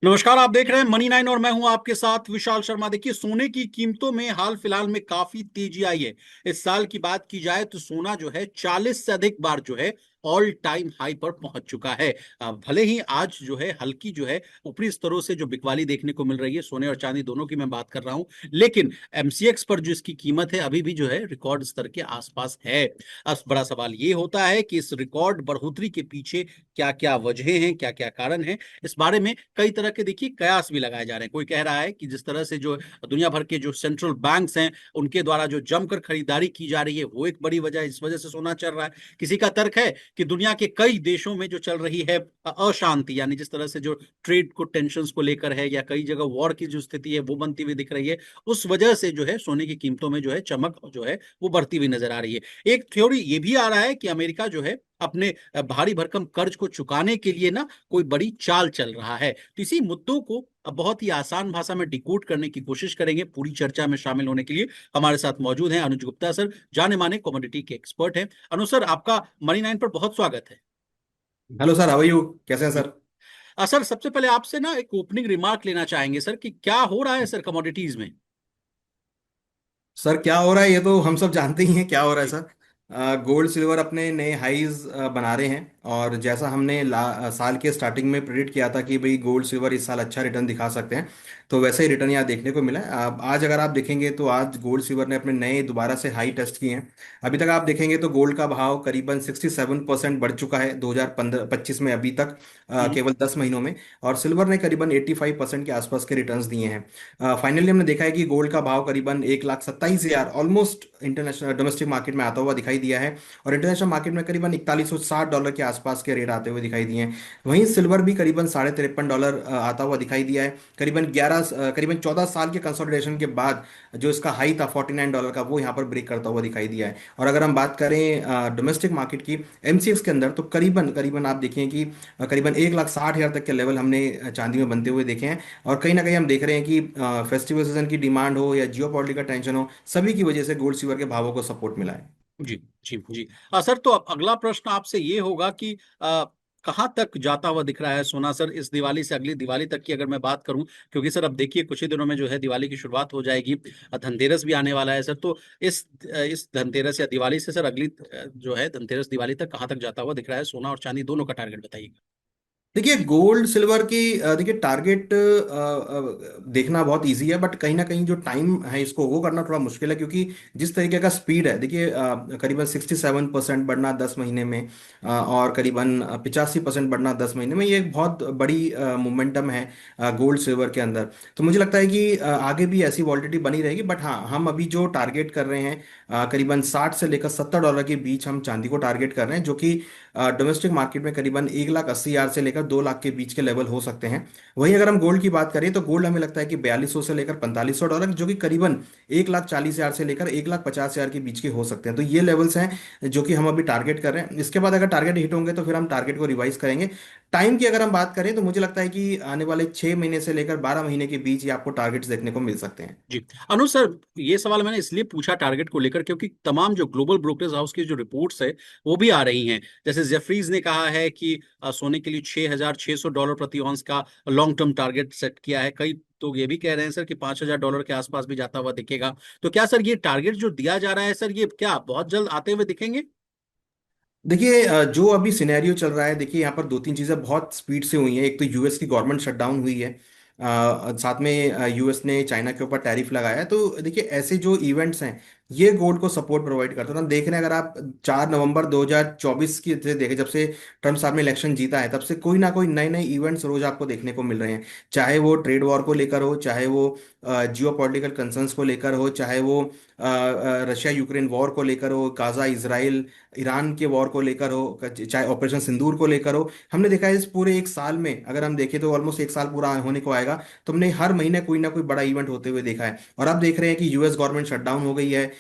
नमस्कार। आप देख रहे हैं मनी नाइन और मैं हूं आपके साथ विशाल शर्मा। देखिए, सोने की कीमतों में हाल फिलहाल में काफी तेजी आई है। इस साल की बात की जाए तो सोना जो है 40 से अधिक बार जो है ऑल टाइम हाई पर पहुंच चुका है। भले ही आज जो है हल्की जो है ऊपरी स्तरों से जो बिकवाली देखने को मिल रही है, सोने और चांदी दोनों की मैं बात कर रहा हूं, लेकिन एमसीएक्स पर जो इसकी कीमत है अभी भी जो है रिकॉर्ड स्तर के आसपास है। अब बड़ा सवाल ये होता है कि इस रिकॉर्ड बढ़ोतरी के पीछे क्या क्या वजह हैं, क्या क्या कारण हैं। इस बारे में कई तरह के देखिए कयास भी लगाए जा रहे हैं। कोई कह रहा है कि जिस तरह से जो दुनिया भर के जो सेंट्रल बैंक्स हैं उनके द्वारा जो जमकर खरीदारी की जा रही है वो एक बड़ी वजह है, इस वजह से सोना चल रहा है। किसी का तर्क है कि दुनिया के कई देशों में जो चल रही है अशांति, यानी जिस तरह से जो ट्रेड को टेंशन को लेकर है या कई जगह वॉर की जो स्थिति है वो बनती हुई दिख रही है, उस वजह से जो है सोने की कीमतों में जो है चमक जो है वो बढ़ती हुई नजर आ रही है। एक थ्योरी ये भी आ रहा है कि अमेरिका जो है अपने भारी भरकम कर्ज को चुकाने के लिए ना कोई बड़ी चाल चल रहा है। तो इसी मुद्दों को अब बहुत ही आसान भाषा में डिकोड करने की कोशिश करेंगे। पूरी चर्चा में शामिल होने के लिए हमारे साथ मौजूद हैं अनुज गुप्ता सर, जाने माने कमोडिटी के एक्सपर्ट हैं। अनुज सर, आपका मनी नाइन पर बहुत स्वागत है। Hello sir, how are you? कैसे हैं जी। सर? सर, सबसे पहले आपसे ना एक ओपनिंग रिमार्क लेना चाहेंगे सर कि क्या हो रहा है सर कमोडिटीज में। सर क्या हो रहा है ये तो हम सब जानते ही हैं क्या हो रहा है जी। सर। गोल्ड सिल्वर अपने नए हाईज बना रहे हैं। और जैसा हमने साल के स्टार्टिंग में प्रेडिक्ट किया था कि भाई गोल्ड सिल्वर इस साल अच्छा रिटर्न दिखा सकते हैं, तो वैसे ही रिटर्न यहाँ देखने को मिला है। आज अगर आप देखेंगे तो आज गोल्ड सिल्वर ने अपने नए दोबारा से हाई टेस्ट किए हैं। अभी तक आप देखेंगे तो गोल्ड का भाव करीबन 67% बढ़ चुका है 2015-25 में अभी तक, हम्म। केवल 10 महीनों में। और सिल्वर ने करीबन 85% के आसपास के रिटर्न्स दिए हैं। फाइनली हमने देखा है कि गोल्ड का भाव करीबन 1,27,000 ऑलमोस्ट इंटरनेशनल डोमेस्टिक मार्केट में आता हुआ दिखाई दिया है। और इंटरनेशनल मार्केट में करीबन $4160 के आसपास के रेट आते हुए दिखाई दिए हैं। वहीं सिल्वर भी करीबन $53.5 आता हुआ दिखाई दिया है। करीबन 14 साल के कंसोलिडेशन के बाद जो इसका हाई था $49 का, वो यहाँ पर ब्रेक करता हुआ दिखाई दिया है। और अगर हम बात करें डोमेस्टिक मार्केट की, एमसीएक्स के अंदर, तो करीबन करीबन आप देखें कि करीबन 1,60,000 तक के लेवल हमने चांदी में बनते हुए देखे हैं। और कहीं ना कहीं हम देख रहे हैं कि फेस्टिवल सीजन की डिमांड हो या जियो पॉलिटिकल टेंशन हो, सभी की वजह से गोल्ड सिल्वर के भावों को सपोर्ट मिला है। जी। जी जी। सर, तो अब अगला प्रश्न आपसे ये होगा कि कहाँ तक जाता हुआ दिख रहा है सोना सर इस दिवाली से अगली दिवाली तक की अगर मैं बात करूं, क्योंकि सर अब देखिए कुछ ही दिनों में जो है दिवाली की शुरुआत हो जाएगी। धनतेरस भी आने वाला है सर। तो इस धनतेरस या दिवाली से सर अगली जो है धनतेरस दिवाली तक कहाँ तक जाता हुआ दिख रहा है सोना और चांदी दोनों का टारगेट बताइए। देखिए गोल्ड सिल्वर की देखिए टारगेट देखना बहुत इजी है, बट कहीं ना कहीं जो टाइम है इसको वो करना थोड़ा मुश्किल है, क्योंकि जिस तरीके का स्पीड है, देखिए करीबन 67% बढ़ना 10 महीने में, और करीबन 85% बढ़ना 10 महीने में, ये एक बहुत बड़ी मोमेंटम है गोल्ड सिल्वर के अंदर। तो मुझे लगता है कि आगे भी ऐसी वॉलिटिलिटी बनी रहेगी। बट हाँ, हम अभी जो टारगेट कर रहे हैं, करीबन 60 से लेकर 70 डॉलर के बीच हम चांदी को टारगेट कर रहे हैं, जो कि डोमेस्टिक मार्केट में करीबन 1,80,000 से लेकर 2 लाख के बीच के लेवल हो सकते हैं। वहीं अगर हम गोल्ड की बात करें तो गोल्ड हमें लगता है कि 4200 से लेकर 4500 डॉलर, जो कि करीबन 1,40,000 से लेकर 1,50,000 के बीच के हो सकते हैं। तो ये लेवल्स हैं जो कि हम अभी टारगेट कर रहे हैं। इसके बाद अगर टारगेट हिट होंगे तो फिर हम टारगेट को रिवाइज करेंगे। टाइम की अगर हम बात करें तो मुझे लगता है कि आने वाले 6 महीने से लेकर 12 महीने के बीच ही आपको टारगेट्स देखने को मिल सकते हैं। जी। अनु सर, ये सवाल मैंने इसलिए पूछा टारगेट को लेकर क्योंकि तमाम जो ग्लोबल ब्रोकरेज हाउस की जो रिपोर्ट्स है वो भी आ रही हैं। जैसे जेफरीज ने कहा है कि सोने के लिए $6,600 प्रति ऑन्स का लॉन्ग टर्म टारगेट सेट किया है। कई तो ये भी कह रहे हैं सर कि $5,000 के आसपास भी जाता हुआ दिखेगा। तो क्या सर ये टारगेट जो दिया जा रहा है सर, ये क्या बहुत जल्द आते हुए दिखेंगे। देखिए जो अभी सिनेरियो चल रहा है, देखिए यहाँ पर दो तीन चीज़ें बहुत स्पीड से हुई हैं। एक तो यूएस की गवर्नमेंट शटडाउन हुई है, साथ में यूएस ने चाइना के ऊपर टैरिफ लगाया है। तो देखिए ऐसे जो इवेंट्स हैं ये गोल्ड को सपोर्ट प्रोवाइड करते हैं। तो देख रहे हैं, अगर आप 4 नवंबर 2024 की से देखें, जब से ट्रम्प साहब ने इलेक्शन जीता है, तब से कोई ना कोई नए नए इवेंट्स रोज आपको देखने को मिल रहे हैं। चाहे वो ट्रेड वॉर को लेकर हो, चाहे वो जियो पॉलिटिकल कंसर्न्स को लेकर हो, चाहे वो रशिया यूक्रेन वॉर को लेकर हो, गाजा इसराइल ईरान के वॉर को लेकर हो, चाहे ऑपरेशन सिंदूर को लेकर हो। हमने देखा है इस पूरे एक साल में, अगर हम देखें तो ऑलमोस्ट एक साल पूरा होने को आएगा, तो हमने हर महीने कोई ना कोई बड़ा इवेंट होते हुए देखा है। और अब देख रहे हैं कि यूएस गवर्नमेंट शटडाउन हो गई है,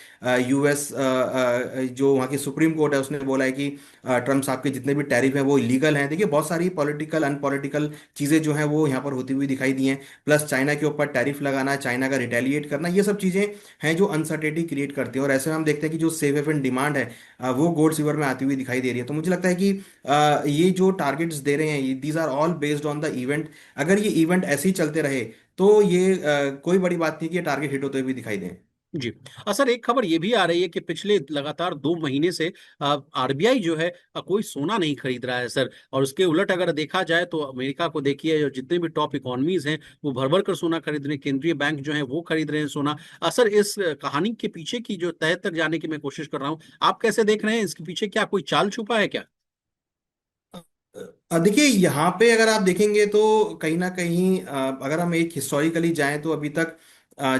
यूएस जो वहाँ की सुप्रीम कोर्ट है उसने बोला है कि ट्रम्प साहब के जितने भी टैरिफ हैं वो इलीगल हैं। देखिए बहुत सारी पॉलिटिकल अनपॉलिटिकल चीज़ें जो हैं वो यहाँ पर होती हुई दिखाई दी हैं। प्लस चाइना के ऊपर टैरिफ लगाना, चाइना का रिटेलिएट करना, ये सब चीज़ें हैं जो अनसर्टेनिटी क्रिएट करती हैं। और ऐसे में हम देखते हैं कि जो सेफ हेवन डिमांड है वो गोल्ड सिल्वर में आती हुई दिखाई दे रही है। तो मुझे लगता है कि ये जो टारगेट्स दे रहे हैं these are all based on the event. अगर ये इवेंट ऐसे ही चलते रहे तो ये कोई बड़ी बात नहीं कि ये टारगेट हिट होते हुए भी दिखाई दें। जी। सर एक खबर ये भी आ रही है कि पिछले लगातार 2 महीने से आरबीआई जो है कोई सोना नहीं खरीद रहा है सर। और उसके उलट अगर देखा जाए तो अमेरिका को देखिए, जो जितने भी टॉप इकोनॉमीज हैं वो भर भर कर सोना खरीद रहे हैं, केंद्रीय बैंक जो है वो खरीद रहे हैं सोना। सर इस कहानी के पीछे की जो तह तक जाने की मैं कोशिश कर रहा हूँ, आप कैसे देख रहे हैं? इसके पीछे क्या कोई चाल छुपा है क्या? देखिए यहाँ पे अगर आप देखेंगे तो कहीं ना कहीं अगर हम एक हिस्टोरिकली जाएं तो अभी तक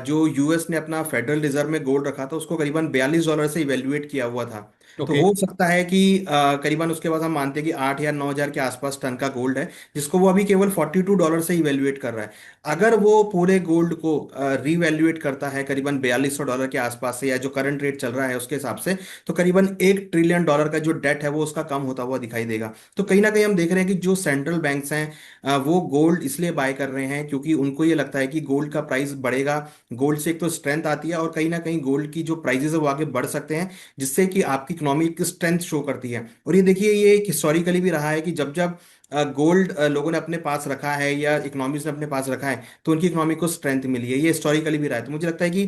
जो यूएस ने अपना फेडरल रिजर्व में गोल्ड रखा था उसको करीबन $42 से इवेल्युएट किया हुआ था। तो ओके। हो सकता है कि करीबन उसके बाद हम मानते हैं कि 8 या 9 हजार के आसपास टन का गोल्ड है, जिसको वो अभी केवल $42 से इवेल्युएट कर रहा है। अगर वो पूरे गोल्ड को रीवैल्यूएट करता है करीबन $4200 के आसपास से, या जो करंट रेट चल रहा है उसके हिसाब से, तो करीबन $1 ट्रिलियन का जो डेट है वो उसका कम होता हुआ दिखाई देगा। तो कहीं ना कहीं हम देख रहे हैं कि जो सेंट्रल बैंक्स हैं वो गोल्ड इसलिए बाय कर रहे हैं क्योंकि उनको ये लगता है कि गोल्ड का प्राइस बढ़ेगा। गोल्ड से एक तो स्ट्रेंथ आती है और कहीं ना कहीं गोल्ड की जो प्राइजेस है वो आगे बढ़ सकते हैं, जिससे कि आपकी इकोनॉमिक स्ट्रेंथ शो करती है। और ये देखिए ये एक हिस्टोरिकली भी रहा है कि जब जब गोल्ड लोगों ने अपने पास रखा है या इकोनॉमिक्स ने अपने पास रखा है तो उनकी इकोनॉमी को स्ट्रेंथ मिली है। ये हिस्टोरिकली भी रहा है। तो मुझे लगता है कि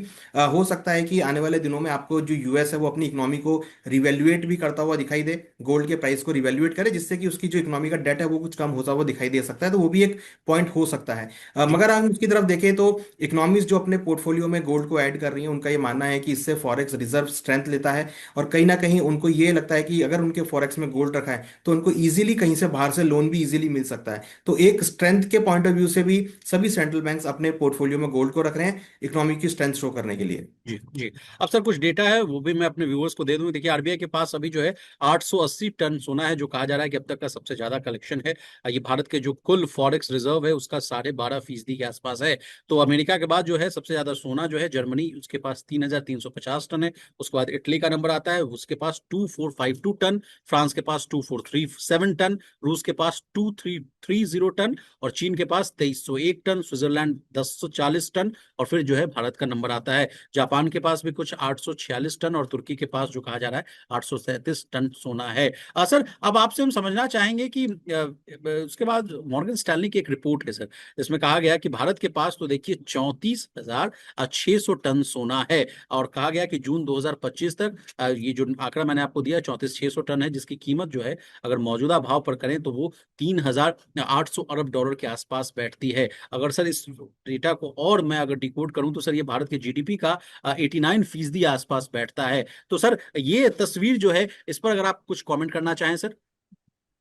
हो सकता है कि आने वाले दिनों में आपको जो यूएस है वो अपनी इकोनॉमी को रिवैल्यूएट भी करता हुआ दिखाई दे, गोल्ड के प्राइस को रिवैल्यूएट करे, जिससे कि उसकी जो इकोनॉमी का डेट है वो कुछ कम होता हुआ दिखाई दे सकता है। तो वो भी एक पॉइंट हो सकता है। जी मगर हम उसकी तरफ देखें तो इकोनॉमीज जो अपने पोर्टफोलियो में गोल्ड को ऐड कर रही हैं उनका ये मानना है कि इससे फॉरेक्स रिजर्व स्ट्रेंथ लेता है। और कहीं ना कहीं उनको ये लगता है कि अगर उनके फॉरेक्स में गोल्ड रखा है तो उनको इजीली कहीं से बाहर से लोन भी इजीली मिल सकता है। तो एक स्ट्रेंथ के पॉइंट ऑफ व्यू से भी सभी सेंट्रल बैंक्स अपने पोर्टफोलियो में गोल्ड को रख रहे हैं इकोनॉमी की स्ट्रेंथ शो करने के लिए। जी जी। अब सर कुछ डेटा है वो भी मैं अपने व्यूअर्स को दे दूं। देखिए आरबीआई के पास अभी जो है 880 टन सोना है, जो कहा जा रहा है कि अब तक का सबसे ज्यादा कलेक्शन है। ये भारत के जो कुल फॉरेक्स रिजर्व है उसका 12.5% के आसपास है। तो अमेरिका के बाद जो है सबसे ज्यादा सोना जो है जर्मनी, उसके पास 3,350 टन है। उसके बाद इटली का नंबर आता है, उसके पास 2,452 टन। फ्रांस के पास 2,437 टन। रूस के पास 2,330 टन। और चीन के पास 2,301 टन। Switzerland 1,040 ton. और फिर जो है भारत का नंबर आता है। जापान के पास भी कुछ 846 टन, और तुर्की के पास जो कहा जा रहा है 837 टन सोना है। सर अब आपसे हम समझना चाहेंगे कि उसके बाद मॉर्गन स्टैनली की एक रिपोर्ट है सर, इसमें कहा गया कि भारत के पास तो देखिए 34,600 टन सोना है। और कहा गया कि जून 2025 तक ये जो आंकड़ा मैंने आपको दिया 34,600 टन है, जिसकी कीमत जो है अगर मौजूदा भाव पर करें तो वो 3,800 अरब डॉलर के आसपास बैठती है। अगर सर इस डेटा को और मैं अगर डिकोड करूं तो सर ये भारत के जीडीपी का 89% आसपास बैठता है। तो सर ये तस्वीर जो है इस पर अगर आप कुछ कमेंट करना चाहें सर।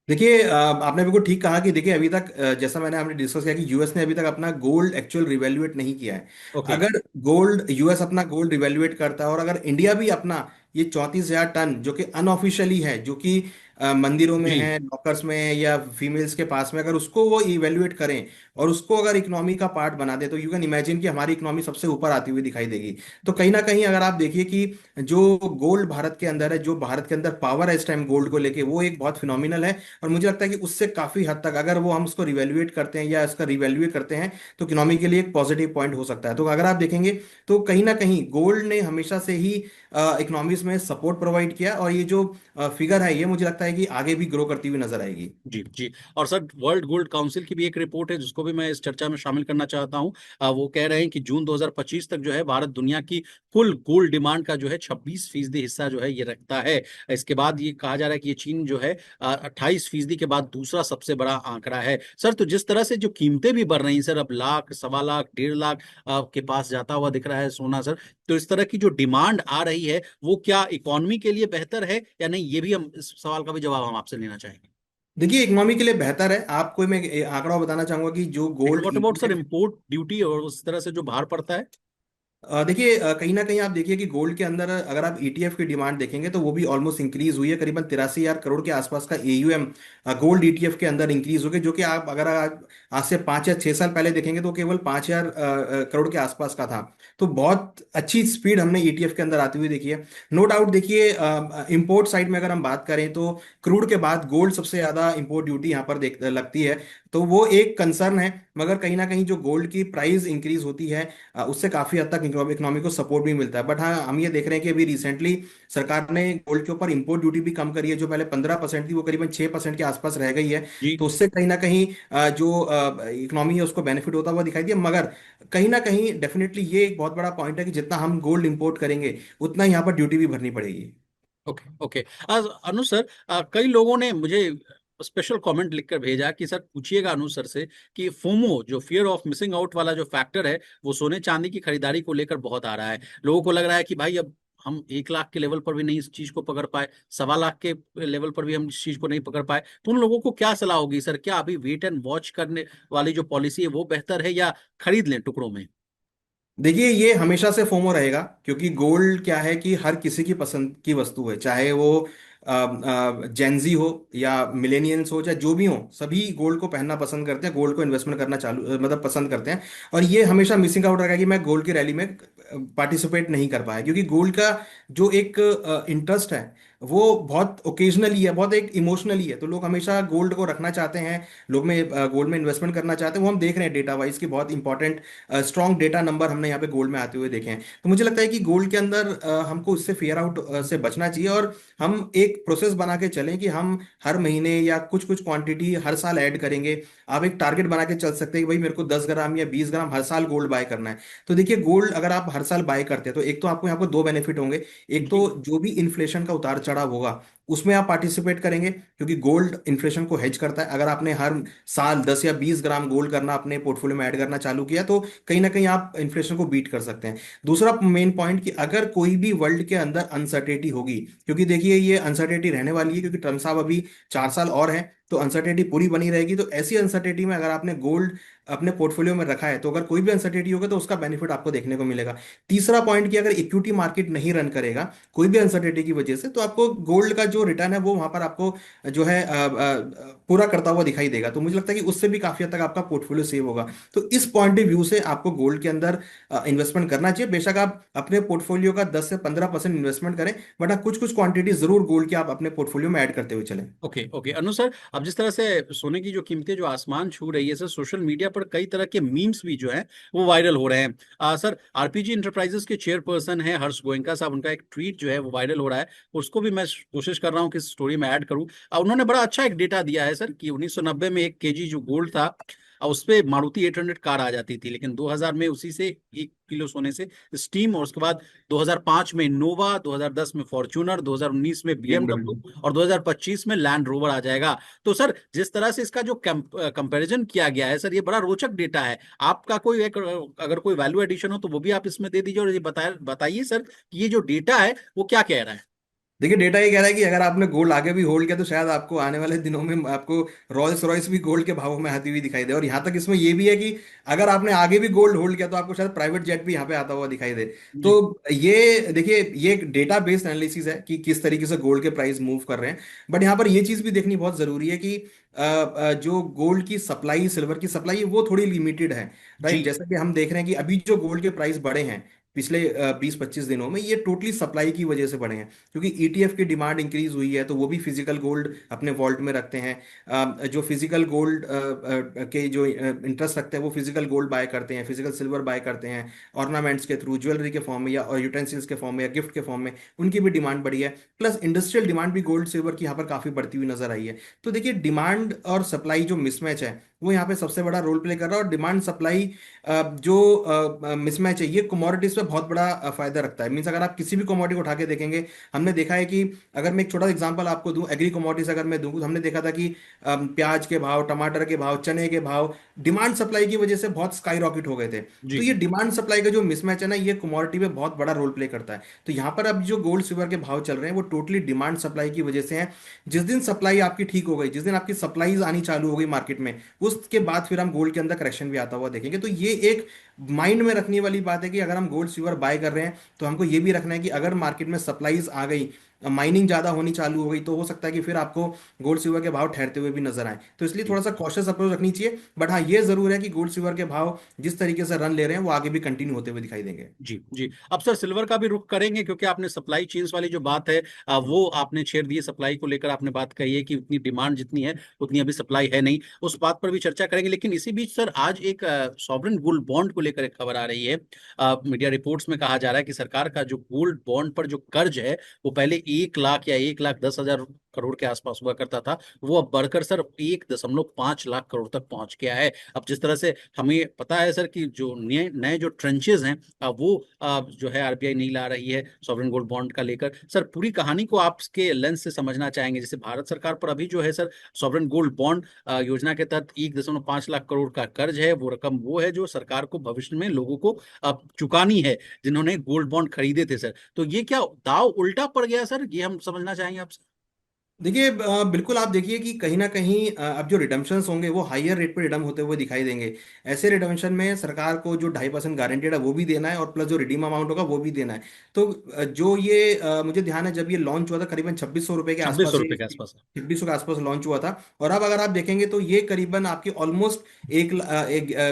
देखिए आपने बिल्कुल ठीक कहा कि देखिए अभी तक जैसा मैंने हमने डिस्कस किया कि यूएस ने अभी तक अपना गोल्ड एक्चुअल रिवैल्यूएट नहीं किया है। ओके। अगर गोल्ड यूएस अपना गोल्ड रिवैल्यूएट करता है और अगर इंडिया भी अपना ये 34,000 टन जो कि अनऑफिशियली है, जो कि मंदिरों में जी है, लॉकर्स में है, या फीमेल्स के पास में, अगर उसको वो इवेल्युएट करें और उसको अगर इकोनॉमी का पार्ट बना दे तो यू कैन इमेजिन कि हमारी इकोनॉमी सबसे ऊपर आती हुई दिखाई देगी। तो कहीं ना कहीं अगर आप देखिए कि जो गोल्ड भारत के अंदर है, जो भारत के अंदर पावर है इस टाइम गोल्ड को लेके, वो एक बहुत फिनोमिनल है। और मुझे लगता है कि उससे काफी हद तक अगर वो हम उसको रिवैल्यूएट करते हैं या इसका रिवैल्यूएट करते हैं तो इकोनॉमी के लिए एक पॉजिटिव पॉइंट हो सकता है। तो अगर आप देखेंगे तो कहीं ना कहीं गोल्ड ने हमेशा से ही इकोनॉमीज में सपोर्ट प्रोवाइड किया, और ये जो फिगर है ये मुझे लगता है कि आगे भी ग्रो करती हुई नजर आएगी। जी जी। और सर वर्ल्ड गोल्ड काउंसिल की भी एक रिपोर्ट है जिसको भी मैं इस चर्चा में शामिल करना चाहता हूं। वो कह रहे हैं कि जून 2025 तक जो है भारत दुनिया की कुल गोल्ड डिमांड का जो है 26% हिस्सा जो है ये रखता है। इसके बाद ये कहा जा रहा है कि ये चीन जो है 28% के बाद दूसरा सबसे बड़ा आंकड़ा है। सर तो जिस तरह से जो कीमतें भी बढ़ रही हैं सर, अब लाख, 1.25 लाख, 1.5 लाख के पास जाता हुआ दिख रहा है सोना सर। तो इस तरह की जो डिमांड आ रही है वो क्या इकोनॉमी के लिए बेहतर है या नहीं, ये भी हम इस सवाल का भी जवाब हम आपसे लेना चाहेंगे। देखिए इकोनॉमी के लिए बेहतर है। आपको मैं एक आंकड़ा बताना चाहूंगा कि जो लेकिन gold what about sir import duty और उस तरह से जो बाहर पड़ता है। देखिए कहीं ना कहीं आप देखिए कि गोल्ड के अंदर अगर आप ईटीएफ की डिमांड देखेंगे तो वो भी ऑलमोस्ट इंक्रीज हुई है। करीबन 83,000 करोड़ के आसपास का एयूएम गोल्ड ईटीएफ के अंदर इंक्रीज हो गया, जो कि आप अगर आज से 5 या 6 साल पहले देखेंगे तो केवल 5,000 करोड़ के आसपास का था। तो बहुत अच्छी स्पीड हमने ईटीएफ के अंदर आती हुई देखी है। नो डाउट देखिए, इंपोर्ट साइड में अगर हम बात करें तो क्रूड के बाद गोल्ड सबसे ज्यादा इंपोर्ट ड्यूटी यहाँ पर देख लगती है। तो वो एक कंसर्न है, मगर कहीं ना कहीं जो गोल्ड की प्राइस इंक्रीज होती है उससे काफी हद तक इकोनॉमी को सपोर्ट भी मिलता है। बट हाँ, हम ये देख रहे हैं कि अभी रिसेंटली सरकार ने गोल्ड के ऊपर इंपोर्ट ड्यूटी भी कम करी है। जो पहले 15% थी वो करीबन 6% के आसपास रह गई है। जी। तो उससे कहीं ना कहीं जो इकोनॉमी है उसको बेनिफिट होता हुआ दिखाई दिया। मगर कहीं ना कहीं डेफिनेटली ये एक बहुत बड़ा पॉइंट है कि जितना हम गोल्ड इंपोर्ट करेंगे उतना यहाँ पर ड्यूटी भी भरनी पड़ेगी। Okay okay. अनु सर, कई लोगों ने मुझे स्पेशल कमेंट लिखकर भेजा कि सर पूछिएगा अनु सर से कि फोमो, जो फियर ऑफ मिसिंग आउट वाला जो फैक्टर है, वो सोने चांदी की खरीदारी को लेकर बहुत आ रहा है। लोगों को लग रहा है कि भाई अब हम 1 लाख के लेवल पर भी नहीं इस चीज को पकड़ पाए, 1.25 लाख के लेवल पर भी हम इस चीज को नहीं पकड़ पाए, तो उन लोगों को क्या सलाह होगी सर? क्या अभी वेट एंड वॉच करने वाली जो पॉलिसी है वो बेहतर है, या खरीद लें टुकड़ों में? देखिए, ये हमेशा से फोमो रहेगा, क्योंकि गोल्ड क्या है कि हर किसी की पसंद की वस्तु है। चाहे वो जेंजी हो या मिलेनियंस हो, चाहे जो भी हो, सभी गोल्ड को पहनना पसंद करते हैं, गोल्ड को इन्वेस्टमेंट करना मतलब पसंद करते हैं। और ये हमेशा मिसिंग आउट रहेगा कि मैं गोल्ड की रैली में पार्टिसिपेट नहीं कर पाया, क्योंकि गोल्ड का जो एक इंटरेस्ट है वो बहुत ओकेजनली है, बहुत एक इमोशनली है। तो लोग हमेशा गोल्ड को रखना चाहते हैं, लोग में गोल्ड में इन्वेस्टमेंट करना चाहते हैं। वो हम देख रहे हैं डेटा वाइज की बहुत इंपॉर्टेंट स्ट्रॉन्ग डेटा नंबर हमने यहाँ पे गोल्ड में आते हुए देखे हैं। तो मुझे लगता है कि गोल्ड के अंदर हमको उससे फेयर आउट से बचना चाहिए, और हम एक प्रोसेस बना के चलें कि हम हर महीने या कुछ कुछ क्वांटिटी हर साल ऐड करेंगे। आप एक टारगेट बना के चल सकते हैं कि भाई मेरे को 10 ग्राम या 20 ग्राम हर साल गोल्ड बाय करना है। तो देखिए, गोल्ड अगर आप हर साल बाय करते हैं तो एक तो आपको यहाँ पर दो बेनिफिट होंगे। एक तो जी जो भी इन्फ्लेशन का उतार चढ़ाव होगा उसमें आप पार्टिसिपेट करेंगे, क्योंकि गोल्ड इन्फ्लेशन को हेज करता है। अगर आपने हर साल 10 या 20 ग्राम गोल्ड करना अपने पोर्टफोलियो में ऐड करना चालू किया तो कहीं ना कहीं आप इन्फ्लेशन को बीट कर सकते हैं। दूसरा मेन पॉइंट कि अगर कोई भी वर्ल्ड के अंदर अनसर्टेनिटी होगी, क्योंकि देखिए ये अनसर्टेनिटी रहने वाली है, क्योंकि ट्रम्प साहब अभी 4 साल और हैं, तो अनसर्टेनिटी पूरी बनी रहेगी। तो ऐसी अनसर्टेनिटी में अगर आपने गोल्ड अपने पोर्टफोलियो में रखा है तो अगर कोई भी अनसर्टेनिटी होगा तो उसका बेनिफिट आपको देखने को मिलेगा। तीसरा पॉइंट कि अगर इक्विटी मार्केट नहीं रन करेगा कोई भी अनसर्टेनिटी की वजह से, तो आपको गोल्ड का जो रिटर्न है वो वहां पर आपको जो है पूरा करता हुआ दिखाई देगा। तो मुझे लगता है कि उससे भी काफी हद तक आपका पोर्टफोलियो सेव होगा। तो इस पॉइंट ऑफ व्यू से आपको गोल्ड के अंदर इन्वेस्टमेंट करना चाहिए। बेशक आप अपने पोर्टफोलियो का 10 से 15% इन्वेस्टमेंट करें, बट आप कुछ कुछ क्वांटिटी जरूर गोल्ड की आप अपने पोर्टफोलियो में ऐड करते हुए चलें। Okay okay. अनु सर, अब जिस तरह से सोने की जो कीमतें जो आसमान छू रही है सर, सोशल मीडिया पर कई तरह के मीम्स भी जो हैं वो वायरल हो रहे हैं। सर, आरपीजी इंटरप्राइजेस के चेयरपर्सन है हर्ष गोयनका साहब, उनका एक ट्वीट जो है वो वायरल हो रहा है, उसको भी मैं कोशिश कर रहा हूँ कि स्टोरी में ऐड करूँ। उन्होंने बड़ा अच्छा एक डेटा दिया है सर कि 1990 में 1 केजी जो गोल्ड था, उस पे मारुति 800 कार आ जाती थी, लेकिन 2000 में उसी से 1 किलो सोने से स्टीम, और उसके बाद 2005 में इनोवा, 2010 में फॉर्च्यूनर, 2019 में BMW। बीएमडब्ल्यू, और 2025 में लैंड रोवर आ जाएगा। तो सर, जिस तरह से इसका जो कंपैरिजन किया गया है सर, ये बड़ा रोचक डेटा है। आपका कोई एक अगर कोई वैल्यू एडिशन हो तो वो भी आप इसमें दे दीजिए, और ये बताइए सर कि ये जो डेटा है वो क्या कह रहा है? देखिए, डेटा ये कह रहा है कि अगर आपने गोल्ड आगे भी होल्ड किया तो शायद आपको आने वाले दिनों में आपको रॉयल्स रॉयस भी गोल्ड के भावों में आती हुई दिखाई दे। और यहाँ तक इसमें ये भी है कि अगर आपने आगे भी गोल्ड होल्ड किया तो आपको शायद प्राइवेट जेट भी यहाँ पे आता हुआ दिखाई दे। तो जी ये देखिए, ये एक डेटा बेस्ड एनालिसिस है कि किस तरीके से गोल्ड के प्राइस मूव कर रहे हैं। बट यहाँ पर ये चीज़ भी देखनी बहुत ज़रूरी है कि जो गोल्ड की सप्लाई, सिल्वर की सप्लाई है वो थोड़ी लिमिटेड है। जी राइट, जैसा कि हम देख रहे हैं कि अभी जो गोल्ड के प्राइस बढ़े हैं पिछले 20-25 दिनों में, ये टोटली सप्लाई की वजह से बढ़े हैं, क्योंकि ईटीएफ की डिमांड इंक्रीज हुई है तो वो भी फिजिकल गोल्ड अपने वॉल्ट में रखते हैं। जो फिजिकल गोल्ड के जो इंटरेस्ट रखते हैं वो फिजिकल गोल्ड बाय करते हैं, फिजिकल सिल्वर बाय करते हैं, ऑर्नामेंट्स के थ्रू, ज्वेलरी के फॉर्म में या यूटेंसिल्स के फॉर्म में या गिफ्ट के फॉर्म में, उनकी भी डिमांड बढ़ी है। प्लस इंडस्ट्रियल डिमांड भी गोल्ड सिल्वर की यहाँ पर काफी बढ़ती हुई नजर आई है। तो देखिए, डिमांड और सप्लाई जो मिसमैच है वो यहाँ पे सबसे बड़ा रोल प्ले कर रहा है। और डिमांड सप्लाई जो मिसमैच है ये कमोडिटीज पे बहुत बड़ा फायदा रखता है। मीन्स अगर आप किसी भी कमोडिटी को उठा के देखेंगे, हमने देखा है कि अगर मैं एक छोटा एग्जांपल आपको दूं, एग्री कमोडिटीज अगर मैं दूं तो हमने देखा था कि प्याज के भाव, टमाटर के भाव, चने के भाव डिमांड सप्लाई की वजह से बहुत स्काई रॉकेट हो गए थे। तो जी। ये डिमांड सप्लाई का जो मिसमैच है ना, ये कमोडिटी पे बहुत बड़ा रोल प्ले करता है। तो यहाँ पर अब जो गोल्ड सिल्वर के भाव चल रहे हैं वो टोटली डिमांड सप्लाई की वजह से है। जिस दिन सप्लाई आपकी ठीक हो गई, जिस दिन आपकी सप्लाईज आनी चालू हो गई मार्केट में, उसके बाद फिर हम गोल्ड के अंदर करेक्शन भी आता हुआ देखेंगे। तो ये एक माइंड में रखने वाली बात है कि अगर हम गोल्ड सिल्वर बाय कर रहे हैं तो हमको ये भी रखना है कि अगर मार्केट में सप्लाईज आ गई माइनिंग ज्यादा होनी चालू हो गई, तो हो सकता है कि फिर आपको गोल्ड सिल्वर के भाव ठहरते हुए भी नजर आए। तो इसलिए जी थोड़ा सा कॉशियस अप्रोच रखनी चाहिए। बट हाँ, ये जरूर है कि गोल्ड सिल्वर के भाव जिस तरीके से रन ले रहे हैं वो आगे भी कंटिन्यू होते हुए दिखाई देंगे। जी जी। अब सर सिल्वर का भी रुख करेंगे, क्योंकि आपने सप्लाई चेन्स वाली जो बात है वो आपने छेड़ दी है। सप्लाई को लेकर आपने बात कही है कि उतनी डिमांड जितनी है उतनी अभी सप्लाई है नहीं, उस बात पर भी चर्चा करेंगे। लेकिन इसी बीच सर आज एक सॉवरेन गोल्ड बॉन्ड को लेकर एक खबर आ रही है। मीडिया रिपोर्ट्स में कहा जा रहा है कि सरकार का जो गोल्ड बॉन्ड पर जो कर्ज है वो पहले 1 लाख या 1,10,000 करोड़ के आसपास हुआ करता था, वो अब बढ़कर सर 1,5 लाख करोड़ तक पहुंच गया है। अब जिस तरह से हमें पता है सर कि जो नए नए जो ट्रेंचेज हैं वो जो है आरबीआई नहीं ला रही है सॉवरेन गोल्ड बॉन्ड का लेकर। सर पूरी कहानी को आपके लेंस से समझना चाहेंगे। जैसे भारत सरकार पर अभी जो है सर सॉवरेन गोल्ड बॉन्ड योजना के तहत 1,5 लाख करोड़ का कर्ज है। वो रकम वो है जो सरकार को भविष्य में लोगों को चुकानी है जिन्होंने गोल्ड बॉन्ड खरीदे थे सर। तो ये क्या दाव उल्टा पड़ गया सर, ये हम समझना चाहेंगे आपसे। देखिए, बिल्कुल आप देखिए कि कहीं ना कहीं अब जो रिडम्पशंस होंगे वो हाईयर रेट पे रिडम होते हुए दिखाई देंगे। ऐसे रिडम्पशन में सरकार को जो 2.5% गारंटेड है वो भी देना है, और प्लस जो रिडीम अमाउंट होगा वो भी देना है। तो जो ये मुझे ध्यान है जब ये लॉन्च हुआ था करीबन 2600 रुपये के 2600 आसपास, रुपये के आसपास है। 2600 के आसपास लॉन्च हुआ था। और अब अगर आप देखेंगे तो ये करीबन आपकी ऑलमोस्ट एक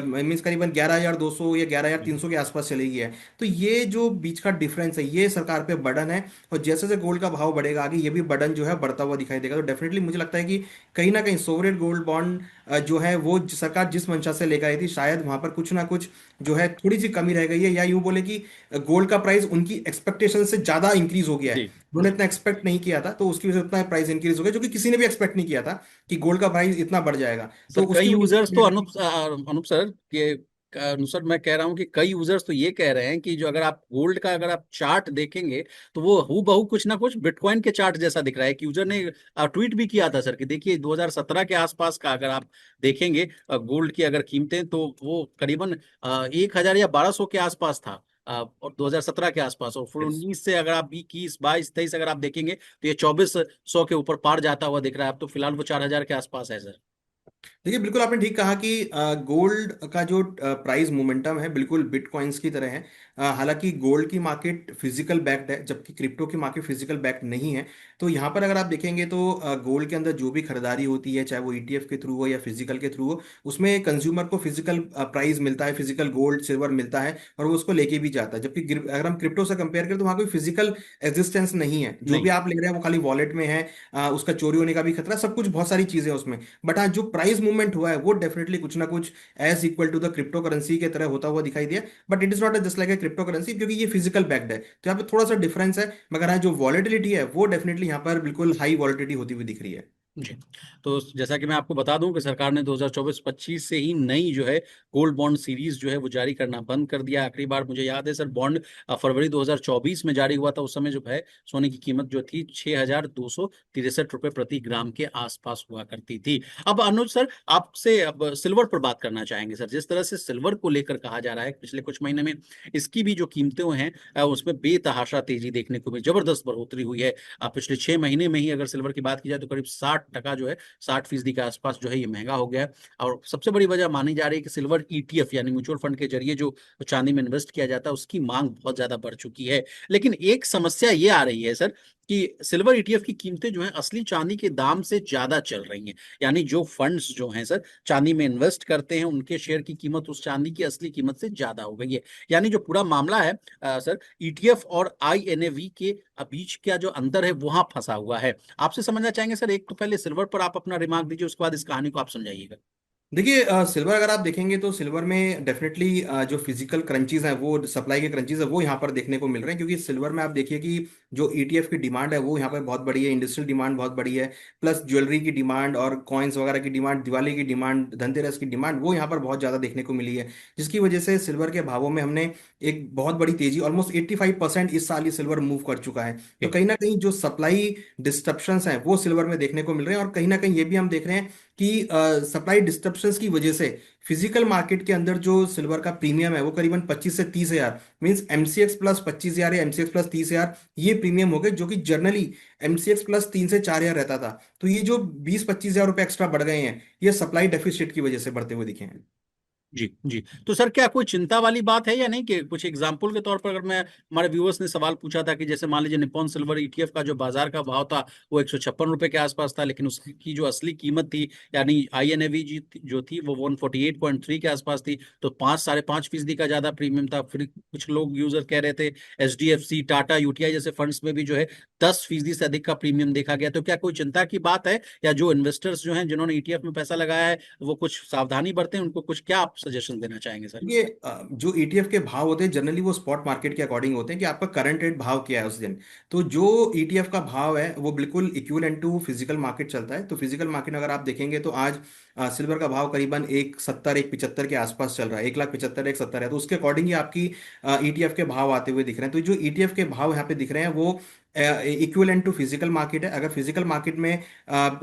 मीन्स करीबन 11,200 या 11,300 के आसपास चली गई है। तो ये जो बीच का डिफरेंस है ये सरकार पे बर्डन है। और जैसे जैसे गोल्ड का भाव बढ़ेगा आगे, ये भी बर्डन जो है बढ़ता हुआ दिखाई देगा। तो डेफिनेटली मुझे लगता है कि कहीं ना कहीं सोवरेन गोल्ड बॉन्ड जो है वो सरकार जिस मंशा से लेकर आई थी, शायद वहां पर कुछ ना कुछ जो है थोड़ी सी कमी रह गई है, या यूं बोले कि गोल्ड का प्राइस उनकी एक्सपेक्टेशन से ज्यादा इंक्रीज हो गया है। जी उन्होंने जी। इतना एक्सपेक्ट नहीं किया था, तो उसकी वजह से उतना प्राइस इंक्रीज हो गया, जो कि किसी ने भी एक्सपेक्ट नहीं किया था कि गोल्ड का प्राइस इतना बढ़ जाएगा। तो सर कई उसकी यूजर्स तो वजह अनुप सर के अनुसार मैं कह रहा हूं कि कई यूजर्स तो ये कह रहे हैं कि जो अगर आप गोल्ड का अगर आप चार्ट देखेंगे तो वो हू बहू कुछ ना कुछ बिटकॉइन के चार्ट जैसा दिख रहा है। एक यूजर ने ट्वीट भी किया था सर कि देखिए 2017 के आसपास का अगर आप देखेंगे गोल्ड की अगर कीमतें, तो वो करीबन 1,000 या 1,200 के आसपास था। और 2017 के आसपास, और फिर यस। 19 से अगर आप 21, 22, 23 अगर आप देखेंगे तो ये 2,400 के ऊपर पार जाता हुआ दिख रहा है। अब तो फिलहाल वो 4,000 के आसपास है सर। देखिए, बिल्कुल आपने ठीक कहा कि गोल्ड का जो प्राइस मोमेंटम है बिल्कुल बिटकॉइंस की तरह है। हालांकि गोल्ड की मार्केट फिजिकल बैक्ड है, जबकि क्रिप्टो की मार्केट फिजिकल बैक्ड नहीं है। तो यहाँ पर अगर आप देखेंगे तो गोल्ड के अंदर जो भी खरीदारी होती है, चाहे वो ईटीएफ के थ्रू हो या फिजिकल के थ्रू हो, उसमें कंज्यूमर को फिजिकल प्राइस मिलता है, फिजिकल गोल्ड सिल्वर मिलता है, और वो उसको लेके भी जाता है। जबकि अगर हम क्रिप्टो से कंपेयर करें तो वहाँ कोई फिजिकल एग्जिस्टेंस नहीं है, जो भी नहीं। आप ले रहे हैं वो खाली वॉलेट में है। उसका चोरी होने का भी खतरा, सब कुछ बहुत सारी चीजें हैं उसमें। बट हाँ, जो प्राइस मूवमेंट हुआ है वो डेफिनेटली कुछ ना कुछ as equal to the cryptocurrency के तरह होता हुआ दिखाई दिया। But it is not just like a cryptocurrency, क्योंकि ये फिजिकल बैक्ड है, तो यहाँ पे थोड़ा सा डिफरेंस है। मगर हाँ, जो वॉलेटिलिटी है वो डेफिनेटली यहाँ पर बिल्कुल हाई वॉलेटिलिटी होती हुई दिख रही है। जी। तो जैसा कि मैं आपको बता दूं कि सरकार ने 2024-25 से ही नई जो है गोल्ड बॉन्ड सीरीज जो है वो जारी करना बंद कर दिया। आखिरी बार मुझे याद है सर बॉन्ड फरवरी 2024 में जारी हुआ था। उस समय जो है सोने की कीमत जो थी 6,263 रुपये प्रति ग्राम के आसपास हुआ करती थी। अब अनुज सर आपसे अब सिल्वर पर बात करना चाहेंगे सर। जिस तरह से सिल्वर को लेकर कहा जा रहा है पिछले कुछ महीने में इसकी भी जो कीमतें हैं उसमें बेतहाशा तेजी देखने को मिली, जबरदस्त बढ़ोतरी हुई है। पिछले 6 महीने में ही अगर सिल्वर की बात की जाए तो करीब 60% जो है 60% के आसपास जो है ये महंगा हो गया है। और सबसे बड़ी वजह मानी जा रही है कि सिल्वर ईटीएफ यानी म्यूचुअल फंड के जरिए जो चांदी में इन्वेस्ट किया जाता है उसकी मांग बहुत ज्यादा बढ़ चुकी है। लेकिन एक समस्या ये आ रही है सर कि सिल्वर ईटीएफ की कीमतें जो है असली चांदी के दाम से ज्यादा चल रही हैं। यानी जो फंड्स जो हैं सर चांदी में इन्वेस्ट करते हैं उनके शेयर की कीमत उस चांदी की असली कीमत से ज्यादा हो गई है। यानी जो पूरा मामला है सर ईटीएफ और आईएनएवी के बीच का जो अंतर है वहां फंसा हुआ है। आपसे समझना चाहेंगे सर, एक तो पहले सिल्वर पर आप अपना रिमार्क दीजिए, उसके बाद इस कहानी को आप समझाइएगा। देखिए, सिल्वर अगर आप देखेंगे तो सिल्वर में डेफिनेटली जो फिजिकल क्रंचीज हैं, वो सप्लाई के क्रंचीज है वो यहाँ पर देखने को मिल रहे हैं। क्योंकि सिल्वर में आप देखिए कि जो ईटीएफ की डिमांड है वो यहाँ पर बहुत बड़ी है, इंडस्ट्रियल डिमांड बहुत बड़ी है, प्लस ज्वेलरी की डिमांड और कॉइन्स वगैरह की डिमांड, दिवाली की डिमांड, धनतेरस की डिमांड वो यहाँ पर बहुत ज़्यादा देखने को मिली है। जिसकी वजह से सिल्वर के भावों में हमने एक बहुत बड़ी तेजी, ऑलमोस्ट 85% इस साल ये सिल्वर मूव कर चुका है। तो ठीक। कहीं ना कहीं जो सप्लाई डिस्ट्रप्शंस हैं वो सिल्वर में देखने को मिल रहे हैं। और कहीं ना कहीं ये भी हम देख रहे हैं कि सप्लाई डिस्टरप्शंस की वजह से फिजिकल मार्केट के अंदर जो सिल्वर का प्रीमियम है वो करीबन 25 से 30 हजार, मींस एमसीएक्स प्लस 25 हजार या एमसीएक्स प्लस 30 हजार, ये प्रीमियम हो गए, जो कि जनरली एमसीएक्स प्लस 3 से 4 हजार रहता था। तो ये जो 20-25 हजार रुपए एक्स्ट्रा बढ़ गए हैं, ये सप्लाई डेफिसिट की वजह से बढ़ते हुए दिखे हैं। जी जी। तो सर क्या कोई चिंता वाली बात है या नहीं, कि कुछ एग्जाम्पल के तौर पर अगर मैं, हमारे व्यूअर्स ने सवाल पूछा था कि जैसे मान लीजिए निप्पॉन सिल्वर ईटीएफ का जो बाजार का भाव था वो 156 रुपए के आसपास था, लेकिन उसकी जो असली कीमत थी यानी आईएनएवी जी जो थी वो 148.3 के आसपास थी, तो 5 साढ़े 5% का ज्यादा प्रीमियम था। फिर कुछ लोग यूजर कह रहे थे एचडीएफसी टाटा यूटीआई जैसे फंड्स में भी जो है 10% से अधिक का प्रीमियम देखा गया। तो क्या कोई चिंता की बात है, या जो इन्वेस्टर्स जो हैं जिन्होंने ईटीएफ में पैसा लगाया है वो कुछ सावधानी बरतें, उनको कुछ क्या आप सजेशन देना चाहेंगे सर? ये जो ईटीएफ के भाव होते हैं जनरली वो स्पॉट मार्केट के अकॉर्डिंग होते हैं कि आपका करंट रेट भाव क्या है उस दिन। तो जो ईटीएफ का भाव है वो बिल्कुल इक्विवेलेंट टू फिजिकल मार्केट चलता है। तो फिजिकल मार्केट में अगर आप देखेंगे तो आज सिल्वर का भाव करीबन 170 175 के आसपास चल रहा है, 1,75,000 170 है। तो उसके अकॉर्डिंग ही आपकी ईटीएफ के भाव आते हुए दिख रहे हैं। तो जो ईटीएफ के भाव यहाँ पे दिख रहे हैं वो इक्विवेलेंट टू फिजिकल मार्केट है। अगर फिजिकल मार्केट में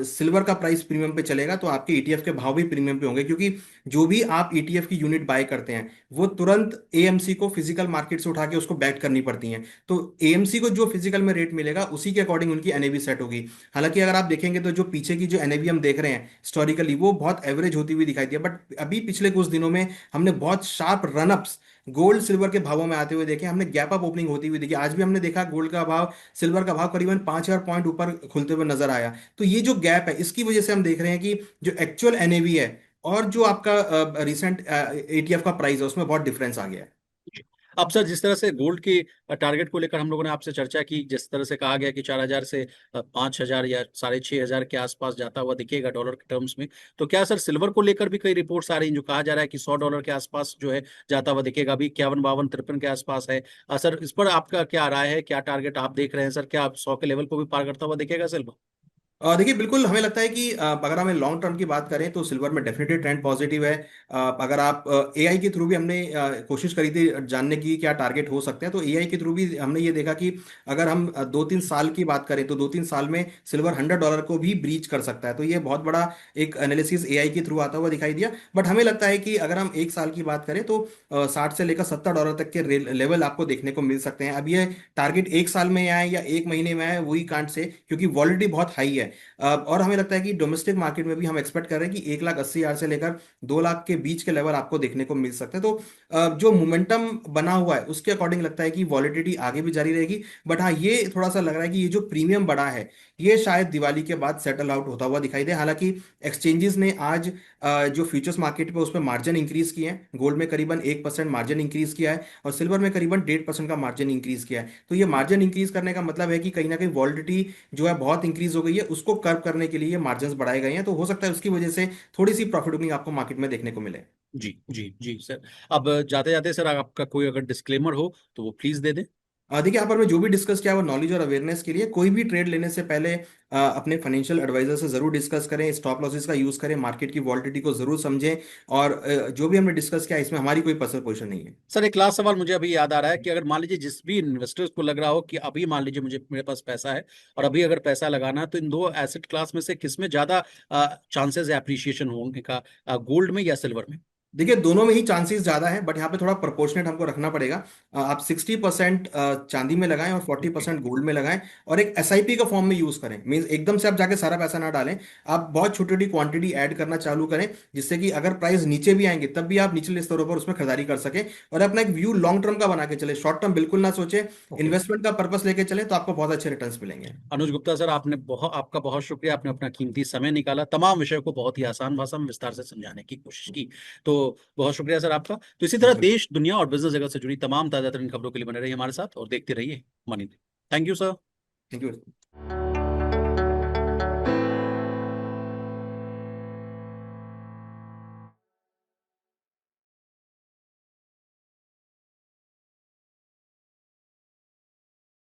सिल्वर का प्राइस प्रीमियम पे चलेगा तो आपके ईटीएफ के भाव भी प्रीमियम पे होंगे, क्योंकि जो भी आप ईटीएफ की यूनिट बाय करते हैं वो तुरंत एएमसी को फिजिकल मार्केट से उठा के उसको बैक करनी पड़ती हैं। तो एएमसी को जो फिजिकल में रेट मिलेगा उसी के अकॉर्डिंग उनकी एनएवी सेट होगी। हालांकि अगर आप देखेंगे तो जो पीछे की जो एनएवी हम देख रहे हैं हिस्टोरिकली वो बहुत एवरेज होती हुई दिखाई दी है, बट अभी पिछले कुछ दिनों में हमने बहुत शार्प रनअप्स गोल्ड सिल्वर के भावों में आते हुए देखे। हमने गैप अप ओपनिंग होती हुई देखी। आज भी हमने देखा गोल्ड का भाव सिल्वर का भाव करीबन 5,000 पॉइंट ऊपर खुलते हुए नजर आया। तो ये जो गैप है इसकी वजह से हम देख रहे हैं कि जो एक्चुअल एनएवी है और जो आपका रिसेंट एटीएफ का प्राइस है उसमें बहुत डिफरेंस आ गया है। अब सर जिस तरह से गोल्ड की टारगेट को लेकर हम लोगों ने आपसे चर्चा की, जिस तरह से कहा गया कि 4,000 से 5,000 या 6,500 के आसपास जाता हुआ दिखेगा डॉलर के टर्म्स में, तो क्या सर सिल्वर को लेकर भी कई रिपोर्ट्स आ रही हैं जो कहा जा रहा है कि $100 के आसपास जो है जाता हुआ दिखेगा, अभी 51 52 53 के आसपास है। सर इस पर आपका क्या राय है, क्या टारगेट आप देख रहे हैं सर, क्या आप 100 के लेवल को भी पार करता हुआ दिखेगा सिल्वर? देखिए बिल्कुल हमें लगता है कि अगर हमें लॉन्ग टर्म की बात करें तो सिल्वर में डेफिनेटली ट्रेंड पॉजिटिव है। अगर आप एआई के थ्रू भी हमने कोशिश करी थी जानने की क्या टारगेट हो सकते हैं, तो एआई के थ्रू भी हमने ये देखा कि अगर हम 2 3 साल की बात करें तो 2 3 साल में सिल्वर $100 को भी ब्रीच कर सकता है। तो ये बहुत बड़ा एक एनालिसिस एआई के थ्रू आता हुआ दिखाई दिया। बट हमें लगता है कि अगर हम 1 साल की बात करें तो 60 से लेकर $70 तक के लेवल आपको देखने को मिल सकते हैं। अब ये टारगेट 1 साल में आए या 1 महीने में आए वही कांट से, क्योंकि वॉलिडिटी बहुत हाई है। और हमें लगता है कि डोमेस्टिक मार्केट में भी हम एक्सपेक्ट कर रहे हैं कि 1,80,000 से लेकर 2 लाख के बीच के लेवल आपको देखने को मिल सकते हैं। तो जो मोमेंटम बना हुआ है उसके अकॉर्डिंग लगता है कि वॉलिडिटी आगे भी जारी रहेगी। बट हाँ ये थोड़ा सा लग रहा है कि ये जो प्रीमियम बढ़ा है ये शायद दिवाली के बाद सेटल आउट होता हुआ दिखाई दे। हालांकि एक्सचेंजेस ने आज जो फ्यूचर्स मार्केट पे उस पर मार्जिन इंक्रीज किए हैं। गोल्ड में करीबन 1% मार्जिन इंक्रीज किया है और सिल्वर में करीबन 1.5% का मार्जिन इंक्रीज किया है। तो ये मार्जिन इंक्रीज करने का मतलब है कि कहीं ना कहीं वॉलिडिटी जो है बहुत इंक्रीज हो गई है, उसको कर्व करने के लिए मार्जिन बढ़ाए गए हैं। तो हो सकता है उसकी वजह से थोड़ी सी प्रॉफिट बुकिंग आपको मार्केट में देखने को मिले। जी जी जी सर। अब जाते जाते सर आपका कोई अगर डिस्क्लेमर हो तो वो प्लीज दे दें। देखिए यहाँ पर मैं जो भी डिस्कस किया वो नॉलेज और अवेयरनेस के लिए। कोई भी ट्रेड लेने से पहले अपने फाइनेंशियल एडवाइजर से जरूर डिस्कस करें, स्टॉप लॉसेस का यूज करें, मार्केट की वॉलिडिटी को जरूर समझें। और जो भी हमने डिस्कस किया इसमें हमारी कोई पर्सनल पोजीशन नहीं है। सर एक लास्ट सवाल मुझे अभी याद आ रहा है कि अगर मान लीजिए जिस भी इन्वेस्टर्स को लग रहा हो कि अभी मान लीजिए मुझे मेरे पास पैसा है और अभी अगर पैसा लगाना है, तो इन दो एसेट क्लास में से किस में ज्यादा चांसेस है अप्रिशिएशन होने का, गोल्ड में या सिल्वर में? देखिए दोनों में ही चांसेस ज्यादा है, बट यहाँ पे थोड़ा प्रोपोर्शनेट हमको रखना पड़ेगा। आप 60% चांदी में लगाएं और फोर्टी ओके। परसेंट गोल्ड में लगाएं। और एक एसआईपी का फॉर्म में यूज करें। मीन्स एकदम से आप जाके सारा पैसा ना डालें, आप बहुत छोटी छोटी क्वांटिटी ऐड करना चालू करें, जिससे कि अगर प्राइस नीचे भी आएंगे तब भी आप निचले स्तरों पर उसमें खरीदारी कर सकें। और अपना एक व्यू लॉन्ग टर्म का बना के चले, शॉर्ट टर्म बिल्कुल ना सोचे। ओके। इन्वेस्टमेंट का पर्पस लेके चले तो आपको बहुत अच्छे रिटर्न्स मिलेंगे। अनुज गुप्ता सर, आपका बहुत शुक्रिया, आपने अपना कीमती समय निकाला, तमाम विषय को बहुत ही आसान भाषा में विस्तार से समझाने की कोशिश की। तो बहुत शुक्रिया सर आपका। तो इसी तरह देश दुनिया और बिजनेस जगत से जुड़ी तमाम ताजा तरीन खबरों के लिए बने रहिए हमारे साथ और देखते रहिए money. Thank you sir. Thank you.